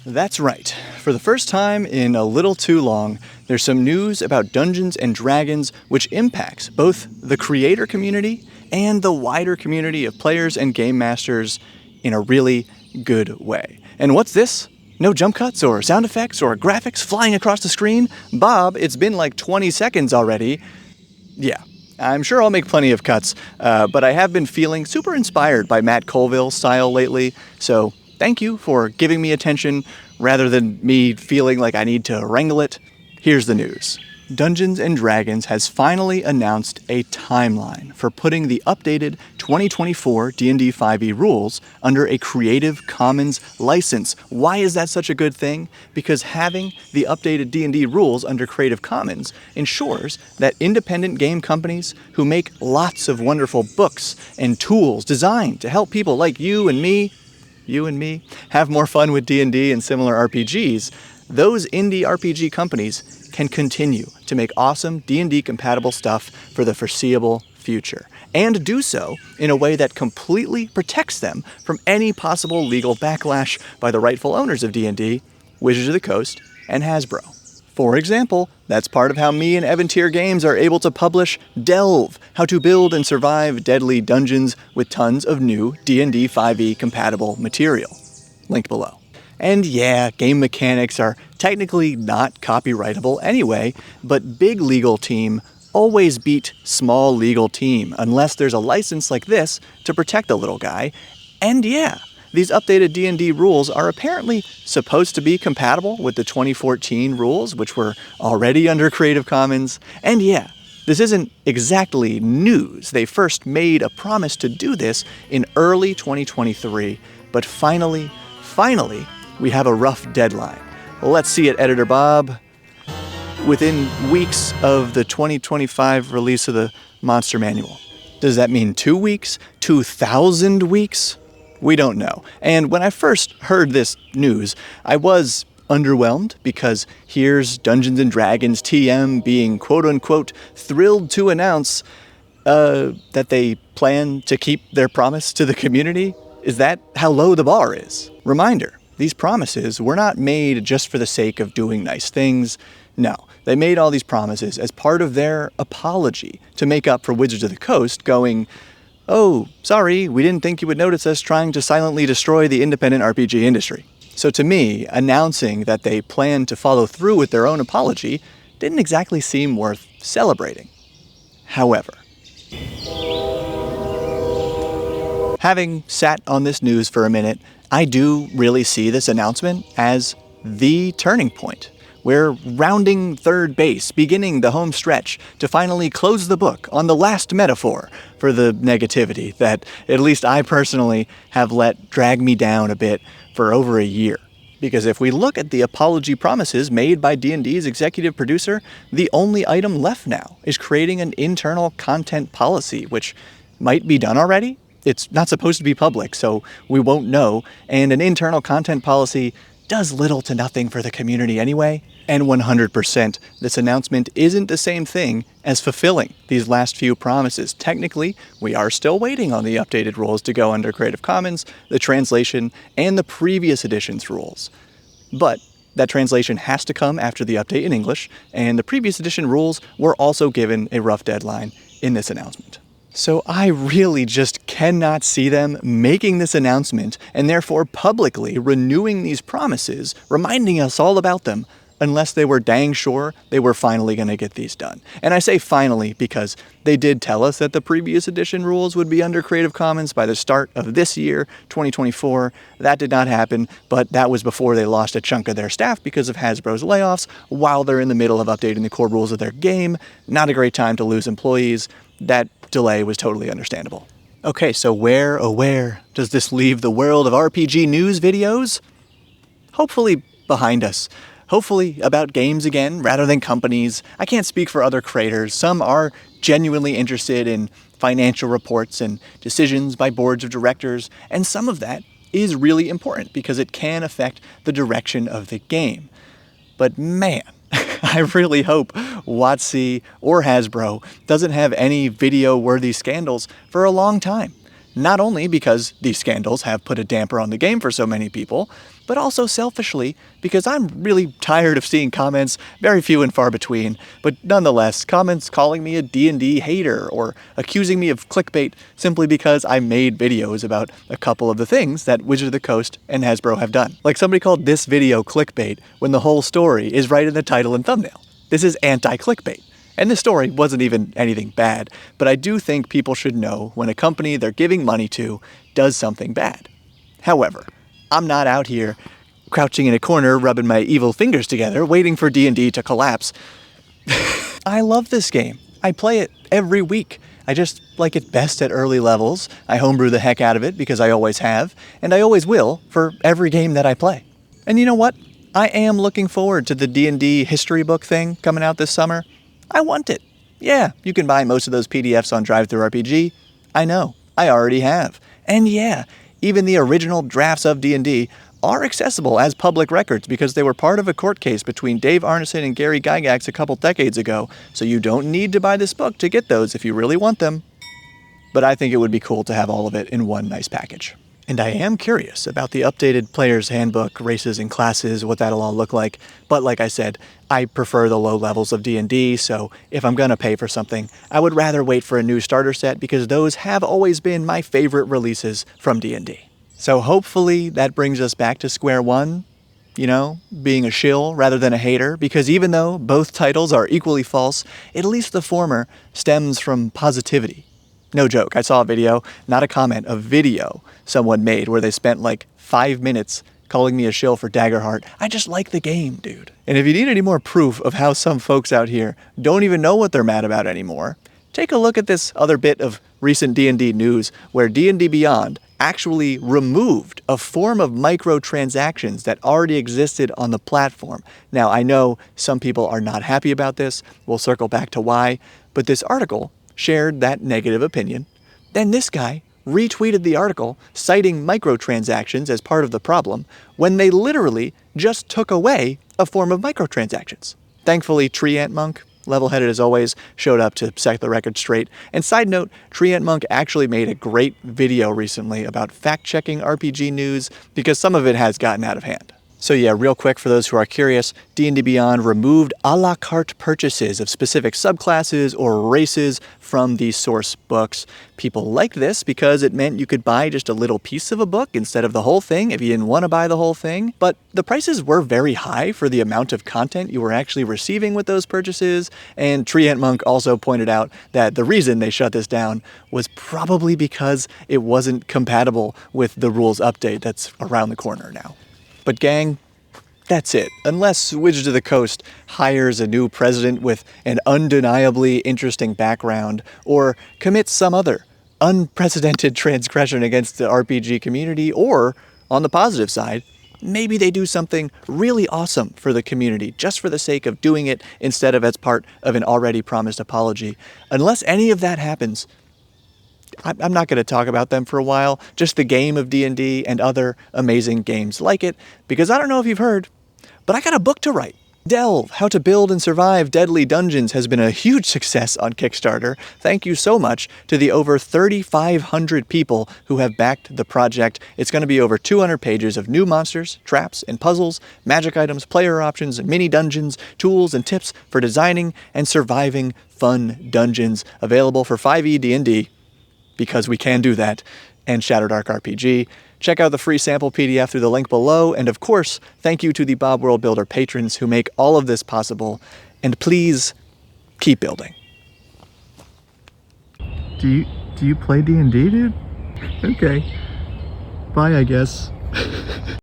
That's right. For the first time in a little too long, there's some news about Dungeons & Dragons which impacts both the creator community and the wider community of players and game masters in a really good way. And what's this? No jump cuts or sound effects or graphics flying across the screen? Bob, it's been like 20 seconds already. Yeah, I'm sure I'll make plenty of cuts, but I have been feeling super inspired by Matt Colville's style lately, so thank you for giving me attention rather than me feeling like I need to wrangle it. Here's the news. Dungeons & Dragons has finally announced a timeline for putting the updated 2024 D&D 5e rules under a Creative Commons license. Why is that such a good thing? Because having the updated D&D rules under Creative Commons ensures that independent game companies who make lots of wonderful books and tools designed to help people like you and me, have more fun with D&D and similar RPGs, those indie RPG companies can continue to make awesome D&D compatible stuff for the foreseeable future, and do so in a way that completely protects them from any possible legal backlash by the rightful owners of D&D, Wizards of the Coast, and Hasbro. For example, that's part of how me and Evantier Games are able to publish Delve, How to Build and Survive Deadly Dungeons with tons of new D&D 5e compatible material. Link below. And yeah, game mechanics are technically not copyrightable anyway, but big legal team always beat small legal team unless there's a license like this to protect the little guy. And yeah, these updated D&D rules are apparently supposed to be compatible with the 2014 rules, which were already under Creative Commons. And yeah, this isn't exactly news. They first made a promise to do this in early 2023, but finally, we have a rough deadline. Let's see it, Editor Bob. Within weeks of the 2025 release of the Monster Manual. Does that mean 2 weeks? 2,000 weeks? We don't know. And when I first heard this news, I was underwhelmed because here's Dungeons & Dragons TM being quote-unquote thrilled to announce that they plan to keep their promise to the community. Is that how low the bar is? Reminder, these promises were not made just for the sake of doing nice things. No, they made all these promises as part of their apology to make up for Wizards of the Coast going, "Oh, sorry, we didn't think you would notice us trying to silently destroy the independent RPG industry." So to me, announcing that they plan to follow through with their own apology didn't exactly seem worth celebrating. However, having sat on this news for a minute, I do really see this announcement as the turning point. We're rounding third base, beginning the home stretch to finally close the book on the last metaphor for the negativity that at least I personally have let drag me down a bit for over a year. Because if we look at the apology promises made by D&D's executive producer, the only item left now is creating an internal content policy, which might be done already. It's not supposed to be public, so we won't know, and an internal content policy does little to nothing for the community anyway. And 100%, this announcement isn't the same thing as fulfilling these last few promises. Technically, we are still waiting on the updated rules to go under Creative Commons, the translation, and the previous edition's rules. But that translation has to come after the update in English, and the previous edition rules were also given a rough deadline in this announcement. So I really just cannot see them making this announcement and therefore publicly renewing these promises, reminding us all about them, unless they were dang sure they were finally going to get these done. And I say finally because they did tell us that the previous edition rules would be under Creative Commons by the start of this year, 2024. That did not happen, but that was before they lost a chunk of their staff because of Hasbro's layoffs while they're in the middle of updating the core rules of their game. Not a great time to lose employees. That delay was totally understandable. Okay, so where, oh where, does this leave the world of RPG news videos? Hopefully behind us. Hopefully about games again, rather than companies. I can't speak for other creators. Some are genuinely interested in financial reports and decisions by boards of directors, and some of that is really important because it can affect the direction of the game. But man, I really hope WotC or Hasbro doesn't have any video-worthy scandals for a long time. Not only because these scandals have put a damper on the game for so many people, but also selfishly because I'm really tired of seeing comments, very few and far between, but nonetheless, comments calling me a D&D hater or accusing me of clickbait simply because I made videos about a couple of the things that Wizard of the Coast and Hasbro have done. Like somebody called this video clickbait when the whole story is right in the title and thumbnail. This is anti-clickbait. And this story wasn't even anything bad, but I do think people should know when a company they're giving money to does something bad. However, I'm not out here crouching in a corner rubbing my evil fingers together waiting for D&D to collapse. I love this game. I play it every week. I just like it best at early levels. I homebrew the heck out of it because I always have, and I always will for every game that I play. And you know what? I am looking forward to the D&D history book thing coming out this summer. I want it. Yeah, you can buy most of those PDFs on DriveThruRPG. I know. I already have. And yeah, even the original drafts of D&D are accessible as public records because they were part of a court case between Dave Arneson and Gary Gygax a couple decades ago, so you don't need to buy this book to get those if you really want them. But I think it would be cool to have all of it in one nice package. And I am curious about the updated player's handbook, races and classes, what that'll all look like. But like I said, I prefer the low levels of D&D, so if I'm gonna pay for something, I would rather wait for a new starter set because those have always been my favorite releases from D&D. So hopefully that brings us back to square one, you know, being a shill rather than a hater, because even though both titles are equally false, at least the former stems from positivity. No joke, I saw a video, not a comment, a video someone made where they spent like 5 minutes calling me a shill for Daggerheart. I just like the game, dude. And if you need any more proof of how some folks out here don't even know what they're mad about anymore, take a look at this other bit of recent D&D news where D&D Beyond actually removed a form of microtransactions that already existed on the platform. Now, I know some people are not happy about this. We'll circle back to why, but this article shared that negative opinion. Then this guy retweeted the article citing microtransactions as part of the problem when they literally just took away a form of microtransactions. Thankfully, Tree Ant Monk, level-headed as always, showed up to set the record straight. And side note, Tree Ant Monk actually made a great video recently about fact-checking RPG news because some of it has gotten out of hand. So yeah, real quick for those who are curious, D&D Beyond removed a la carte purchases of specific subclasses or races from the source books. People liked this because it meant you could buy just a little piece of a book instead of the whole thing if you didn't want to buy the whole thing. But the prices were very high for the amount of content you were actually receiving with those purchases. And Tree Ant Monk also pointed out that the reason they shut this down was probably because it wasn't compatible with the rules update that's around the corner now. But gang, that's it. Unless Wizards of the Coast hires a new president with an undeniably interesting background, or commits some other unprecedented transgression against the RPG community, or, on the positive side, maybe they do something really awesome for the community, just for the sake of doing it instead of as part of an already promised apology. Unless any of that happens, I'm not going to talk about them for a while, just the game of D&D and other amazing games like it, because I don't know if you've heard, but I got a book to write. Delve, How to Build and Survive Deadly Dungeons has been a huge success on Kickstarter. Thank you so much to the over 3,500 people who have backed the project. It's going to be over 200 pages of new monsters, traps, and puzzles, magic items, player options, mini dungeons, tools, and tips for designing and surviving fun dungeons, available for 5e D&D. Because we can do that, and Shadowdark RPG. Check out the free sample PDF through the link below, and of course, thank you to the Bob World Builder patrons who make all of this possible, and please, keep building. Do you play D&D, dude? Okay. Bye, I guess.